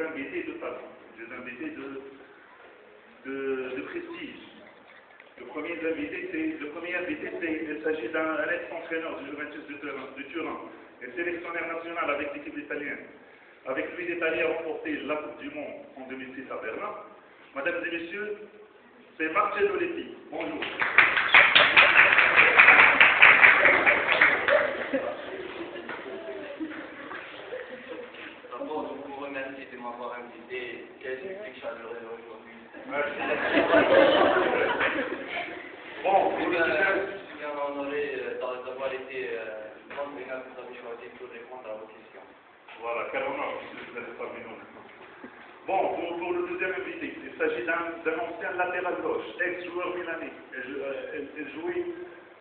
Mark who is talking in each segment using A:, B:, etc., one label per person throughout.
A: invités de talent, des invités de prestige. Le premier invité, il s'agit d'un ex-entraîneur du Juventus de Turin et sélectionnaire national avec l'équipe italienne. Avec lui, l'Italie a remporté la Coupe du Monde en 2006 à Berlin. Mesdames et messieurs, c'est Marcello Lippi. Bonjour.
B: D'abord, je vous remercie de m'avoir invité. Quel public chaleureux aujourd'hui.
A: Merci.
B: Bon, je suis bien honoré d'avoir été l'entraîneur que vous avez choisi pour répondre à vos questions.
A: Voilà, quel honneur, vous êtes parmi nous. Bon, pour le deuxième invité, il s'agit d'un ancien latéral gauche, ex-joueur milanais. Il jouait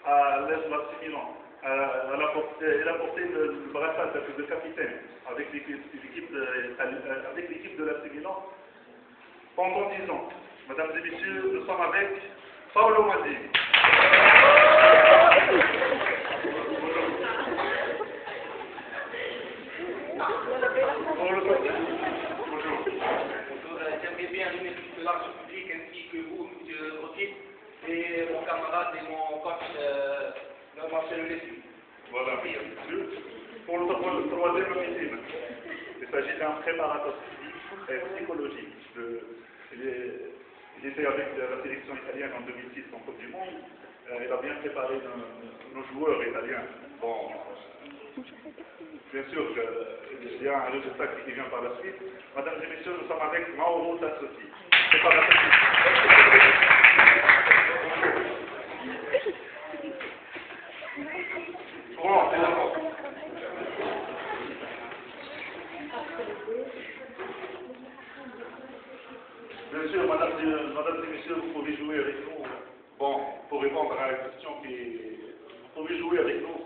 A: à l'Hellas Milan. Il a porté le brassard de capitaine avec l'équipe de l'AC Milan pendant 10 ans. Mesdames et messieurs, nous sommes avec Paolo Maldini.
B: J'aimerais bien remercier ce large public ainsi que vous, monsieur Rossi, et mon camarade et mon coach, Marcello Lippi.
A: Voilà, pour le troisième invité, il s'agit d'un préparateur physique et psychologique. Il était avec la sélection italienne en 2006 en Coupe du Monde. Il a bien préparé nos joueurs italiens. Bon, bien sûr, il y a un résultat qui vient par la suite. Mesdames et messieurs, nous sommes avec Mauro Tassotti. Bien sûr, mesdames et messieurs, vous pouvez jouer avec nous. Bon, pour répondre à la question vous pouvez jouer avec nous.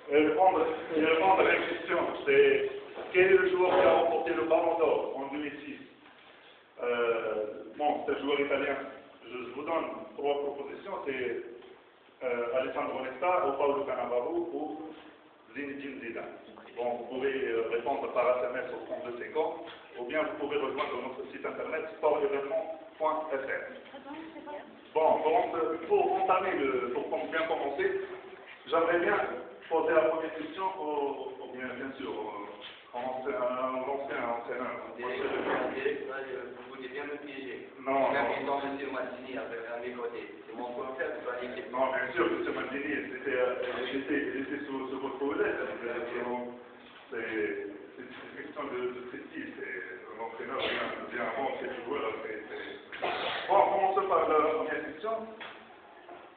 A: Et répondre à la question, c'est quel est le joueur qui a remporté le Ballon d'Or en 2006? Bon, c'est un joueur italien. Je vous donne 3 propositions, c'est Alessandro Nesta, ou Paolo Cannavaro ou Zinedine Zidane. Bon, vous pouvez répondre par SMS au 3250 ou bien vous pouvez rejoindre notre site internet sportevénement.fr. Bon, pour bien commencer, j'aimerais bien poser la première question au bien sûr, à l'ancien entraîneur.
B: Vous voulez bien me piéger.
A: Non.
B: Même étant monsieur Maldini à mes côtés. C'est mon confrère qui doit l'équipe.
A: Non, bien sûr, monsieur Maldini, il était sous votre houlette. C'est une question de prestige. L'entraîneur vient avant ses joueurs. Bon, commençons par la première question.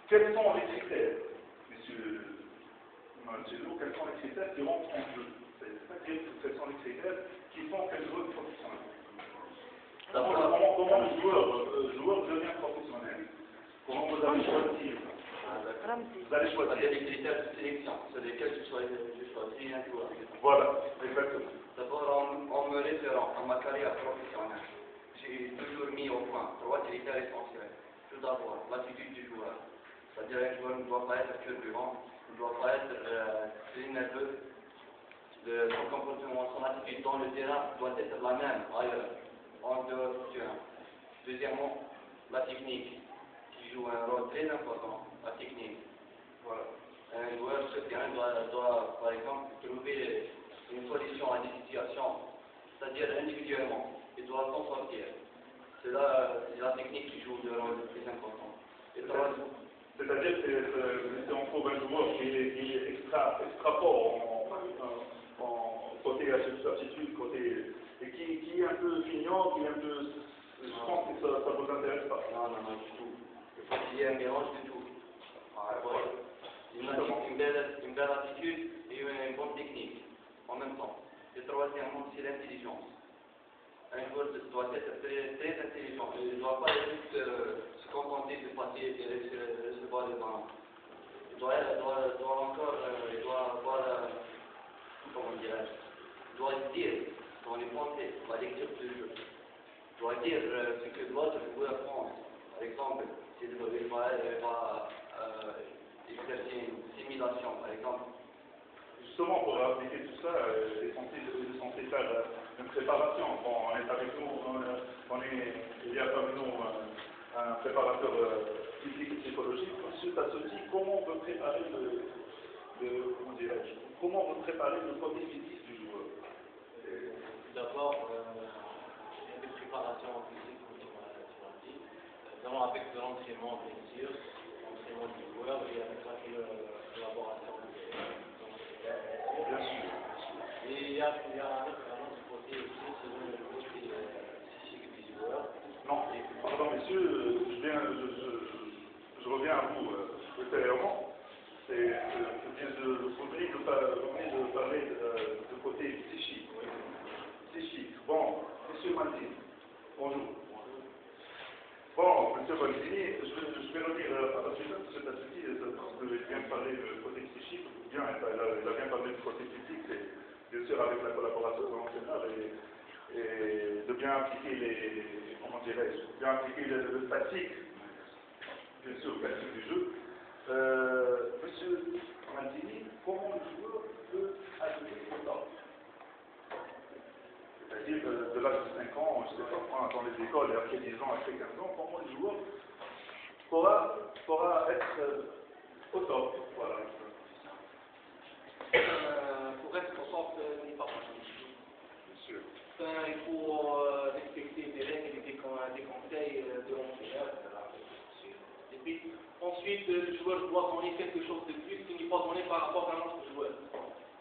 A: Quels sont les critères, monsieur Marcello, quels sont les critères qui rentrent en jeu? C'est-à-dire quels sont les critères qui font qu'un joueur est professionnel? Comment le joueur devient professionnel? Comment vous allez choisir? Vous allez choisir
B: les critères de sélection sur lesquels je choisis un joueur.
A: Voilà, exactement.
B: D'abord, en me référant à ma carrière professionnelle, j'ai toujours mis au point 3 critères essentiels. Tout d'abord, l'attitude du joueur. C'est-à-dire qu'un joueur ne doit pas être turbulent, ne doit pas être très nerveux. Son comportement, son attitude dans le terrain doit être la même ailleurs, en dehors du terrain. Deuxièmement, la technique, qui joue un rôle très important, la technique. Voilà. Un joueur sur le terrain doit, par exemple, trouver une solution à des situations, c'est-à-dire individuellement, il doit s'en sortir. C'est la technique qui joue un rôle très important.
A: C'est-à-dire que si on trouve un joueur qui est extra fort en côté attitude, et qui est un peu feignant, qui est un peu... Je pense que ça ne vous intéresse pas.
B: Non, du tout. Il faut qu'il y ait un mélange de tout. Une belle attitude et une bonne technique en même temps. Et troisièmement, c'est l'intelligence. Un joueur doit être très intelligent. Il ne doit pas juste se contenter de passer et de recevoir le ballon. Il doit avoir, comment dirais-je, il doit dire dans les pensées, la lecture du jeu. Il doit dire ce que l'autre joueur pense. Par exemple, s'il va exercer une simulation, par exemple.
A: Justement, pour appliquer tout ça, il est censé faire une préparation il y a parmi nous un préparateur physique et psychologique. Monsieur Tassotti, comment on peut préparer comment on peut préparer le côté physique du joueur?
C: D'abord, il y a des préparations physiques, comme tu m'as dit, notamment avec de l'entraînement, bien sûr, l'entraînement du joueur et avec la collaboration
A: Bien sûr.
C: et il y a un autre côté aussi, c'est le côté psychique du joueur.
A: Non, pardon messieurs, je reviens à vous ultérieurement. Vous venez de parler de côté psychique. Psychique. Bon, monsieur Maldini, bonjour. Bon, monsieur Maldini, je vais revenir à la suite de cet atelier, parce que je viens de parler du côté psychique, bien, il a bien parlé du côté physique, et bien sûr avec la collaboration de l'entraîneur et de bien appliquer comment dirais-je, bien appliquer le tactique, bien sûr, le tactique du jeu. Monsieur Maldini, comment le joueur peut ajouter au temps? C'est-à-dire de l'âge de 5 ans, je ne sais pas, dans les écoles, et après 10 ans, après 15 ans, comment le joueur pourra être au top? Voilà.
D: Pour être au top, n'est pas facile.
A: Bien sûr.
D: Il faut respecter des règles et des conseils de l'entraîneur. Et puis, ensuite, le joueur doit donner quelque chose de plus qu'il n'est pas donné par rapport à un autre joueur.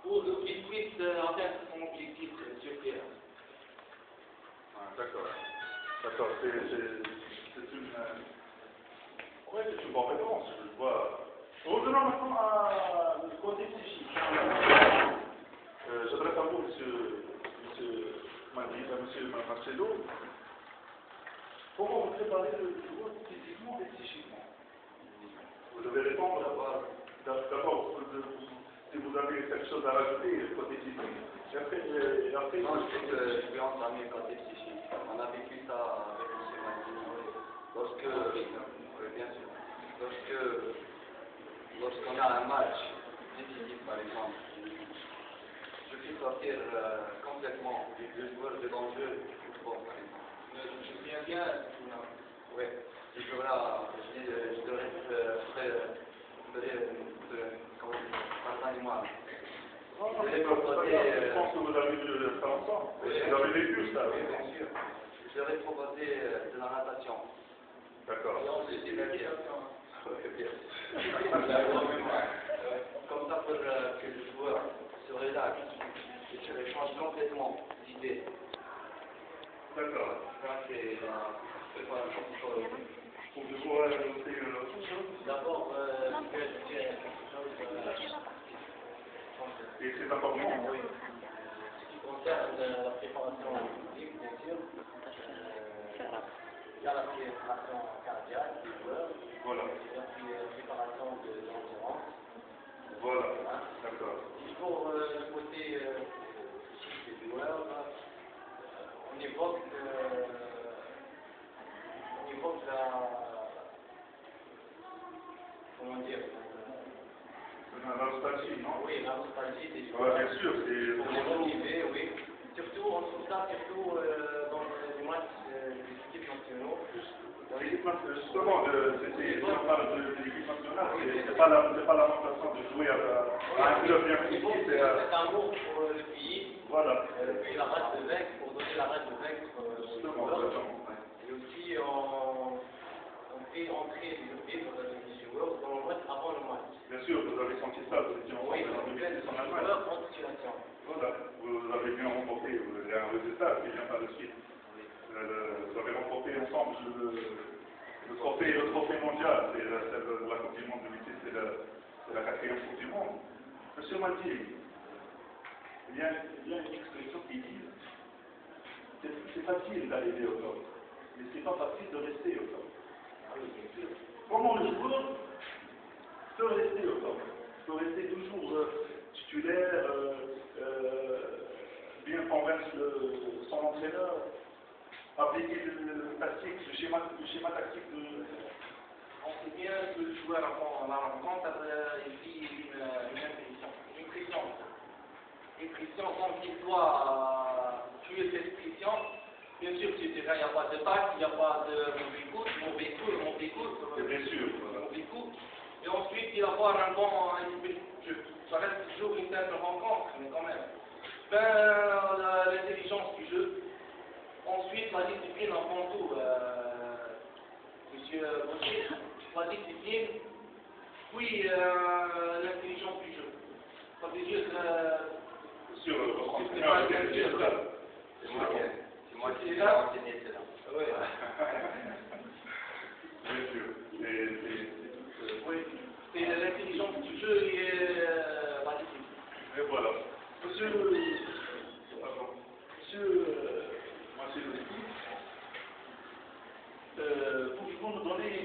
D: Pour qu'il puisse atteindre son objectif sur terrain.
A: D'accord. D'accord. C'est une bonne réponse. Je vois. Revenons maintenant à le côté psychique. J'adresse à vous, monsieur Marcelo. Comment vous préparez le joueur physiquement et psychiquement? Vous devez répondre d'abord si vous avez quelque chose à rajouter côté physique. Et après,
B: Non, je vais entamer le côté psychique. On a vécu ça avec M. Maldini. Oui, bien sûr. Lorsqu'on a un match décisif, par exemple, je fais sortir complètement les deux joueurs de l'enjeu du football, par exemple.
D: Je me souviens bien,
B: Oui, ces jours-là, je devrais pardonnez-moi.
A: Je pense que vous avez vu ça ensemble. Vous avez vécu ça.
B: Oui, bien sûr. Je leur ai proposé de la natation.
A: D'accord.
B: Et ensuite, il a dit, comme ça pour que le joueur se relaxe et se change complètement d'idée.
A: D'accord.
B: Ça, c'est pas une chose.
A: Pouvez-vous ajouter autre chose?
C: D'abord, je vais dire quelque chose.
A: Et c'est important.
C: Oui. Ce qui concerne la préparation physique, bien sûr, il y a la préparation cardiaque des joueurs,
A: Voilà.
C: il y a la préparation de l'endurance.
A: Voilà. D'accord.
C: Et pour le côté psychique des joueurs, on évoque comment dire,
A: La nostalgie, non?
C: oui, la nostalgie des
A: Ouais,
C: joueurs.
A: bien sûr, c'est
C: Pour les motiver, oui. Surtout, on trouve ça surtout dans les matchs des équipes nationaux.
A: Justement, si on parle de l'équipe nationale, c'est pas la façon de jouer à un club bien
C: Il faut
A: précis.
C: cet amour pour le pays,
A: Voilà.
C: puis la rate de vaincre, pour donner la rate de vaincre aux joueurs. Et aussi, on fait entrer les joueurs dans le match avant le match.
A: Bien sûr, vous avez senti ça, vous étiez
C: Oui,
A: ensemble
C: on fait les
A: en Allemagne.
C: joueurs en situation.
A: Voilà, vous avez bien remporté, vous avez un résultat qui vient par la suite. Vous avez remporté ensemble le trophée mondial, c'est la Coupe du Monde 2006, c'est la 4e Coupe du Monde. Monsieur Maldini, il y a une expression qui dit c'est facile d'arriver au top, mais c'est pas facile de rester au top. Comment le joueur peut rester au top, peut rester toujours titulaire, bien convaincre son entraîneur, appliquer le schéma tactique de...
D: on sait bien que le joueur, avant la rencontre, il vit une impression. Une pression, quand il doit tuer cette pression, Bien sûr, sur le terrain, il n'y a pas de tacle, il n'y a pas de mauvais coup.
A: Bien sûr, voilà.
D: Mauvais coup. Et ensuite, il va y avoir un bon esprit de jeu. Ça reste toujours une simple rencontre, mais quand même. L'intelligence du jeu. Ensuite, la discipline avant tout. Monsieur Rocher, la discipline, puis l'intelligence du jeu. Ça veut dire
A: Sur votre entraîneur,
B: c'est moi qui l'ai enseigné cela.
D: Oui.
A: Bien sûr.
D: Oui. C'est l'intelligence du jeu et la discipline.
A: Et voilà. Monsieur Loïc, pouvez-vous nous donner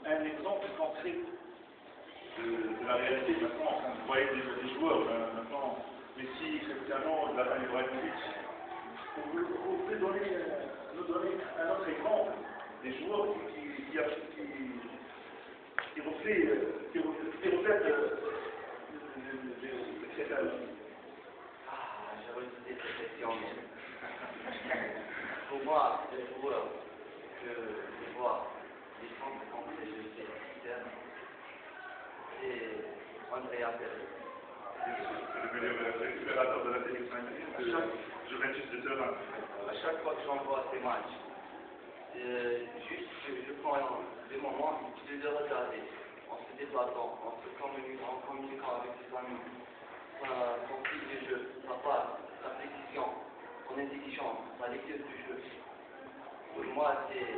A: un exemple concret de la réalité maintenant, quand vous voyez des joueurs, maintenant, Messi, Cristiano, Zlatan Ibrahimovic, vous pouvez nous donner un autre exemple des joueurs qui reflètent cet âge.
B: Ah, j'ai reçu cette question. Pour moi, les joueurs que je vois, les centres quand je fais c'est Andrea Pirlo.
A: C'est le meilleur récupérateur de la sélection italienne, Juventus de Turin.
B: À chaque fois que j'envoie ces matchs, juste je prends des moments de le regarder, en se débattant, en communiquant avec ses amis, son style de jeu, sa passe, sa précision, son intelligence, sa lecture du jeu. Pour moi, c'est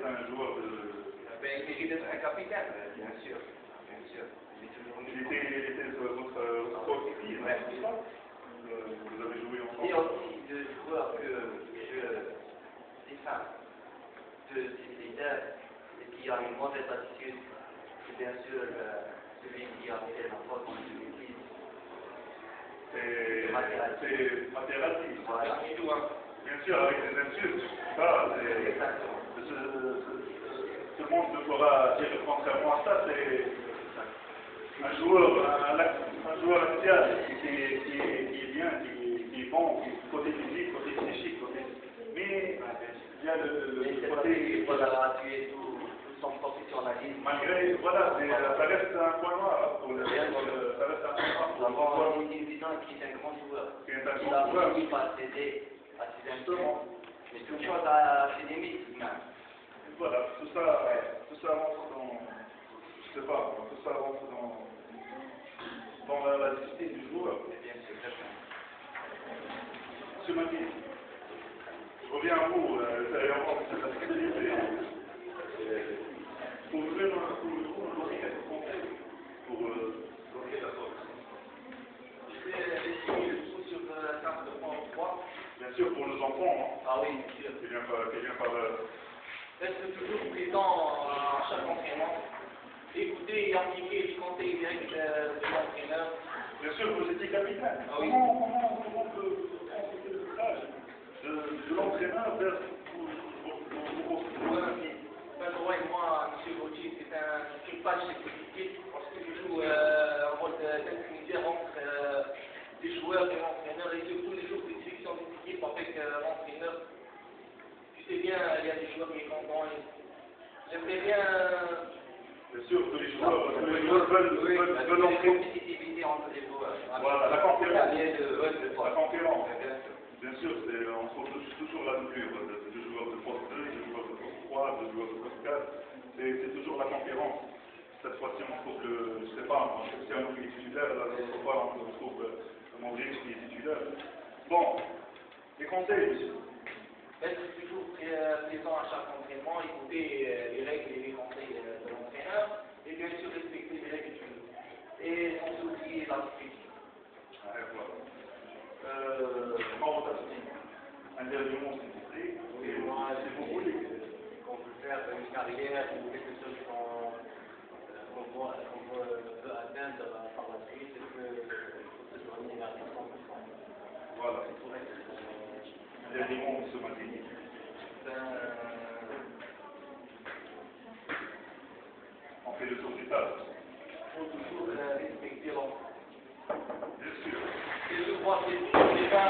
A: un joueur de...
B: Il mérite d'être un capitaine, bien sûr.
A: Il était votre coéquipier, c'est ça? Vous avez joué ensemble.
B: Et aussi de joueurs que je défends, de leader, et qui a une mauvaise attitude, c'est bien sûr celui qui a fait la faute dans l'église.
A: C'est Materazzi.
B: Voilà.
A: Bien sûr, avec des insultes. Ça, ce monde ne fera dire contrairement à ça, c'est un joueur axial qui est bien, qui est bon, côté physique, côté psychique, mais il y a le côté...
B: Voilà, tu es tout son professionnalisme.
A: Malgré, voilà, ça reste un point noir pour le... Ça reste un point noir pour le...
B: Nous avons un évident qui est un grand joueur. Il a fini par céder à ses instruments, mais toute chose a ses limites même.
A: Voilà, tout ça rentre dans, je sais pas, tout ça rentre dans la discipline du joueur.
B: Bien sûr,
A: Monsieur Maki, je reviens à vous, intérieurement, c'est la fidélité. Pouvez-vous nous donner quelques conseils pour bloquer la faute?
D: Je vais essayer le tout sur la carte de point 3.
A: Bien sûr, pour nos enfants, hein.
D: Ah oui, bien sûr.
A: Qui vient par
D: Être toujours présent à chaque entraînement, écouter et appliquer les conseils directs de l'entraîneur.
A: Bien sûr, vous étiez capitaine.
D: Ah oui.
A: Comment peut prendre le stage de l'entraîneur vers vos
D: Moi et moi, M. Gauthier, c'est une page spécifique parce que je joue un rôle d'intermédiaire entre les joueurs et l'entraîneur et surtout les jours de sélection des équipes avec l'entraîneur. Tu sais bien, il y a des joueurs mécontents et j'aimerais bien.
A: Bien sûr, tous les joueurs veulent
B: la compétitivité entre les joueurs.
A: Voilà, la concurrence.
B: La
A: concurrence. Bien sûr, on trouve toujours la doublure de joueurs de poste 2, de joueurs de poste 3, de joueurs de poste 4. C'est toujours la concurrence. Cette fois-ci, on trouve je sais pas, Cristiano qui est titulaire, là, l'autre fois, on trouve Modric qui est titulaire. Bon, les conseils, monsieur.
D: Être toujours présent à chaque entraînement, écouter les règles et les conseils de l'entraîneur et bien sûr respecter les règles du jeu. Et sans oublier la discipline.
A: Un dernier mot, s'il vous plaît.
C: Oui, moi, si vous voulez, qu'on veut faire une carrière ou quelque chose qu'on veut atteindre par la suite, c'est qu'il faut se donner la responsabilité.
A: Voilà. Un dernier mot, M. Matini. On fait le tour du table.
D: Il faut toujours respecter l'enfant.
A: Bien sûr.
D: Et je crois que c'est pas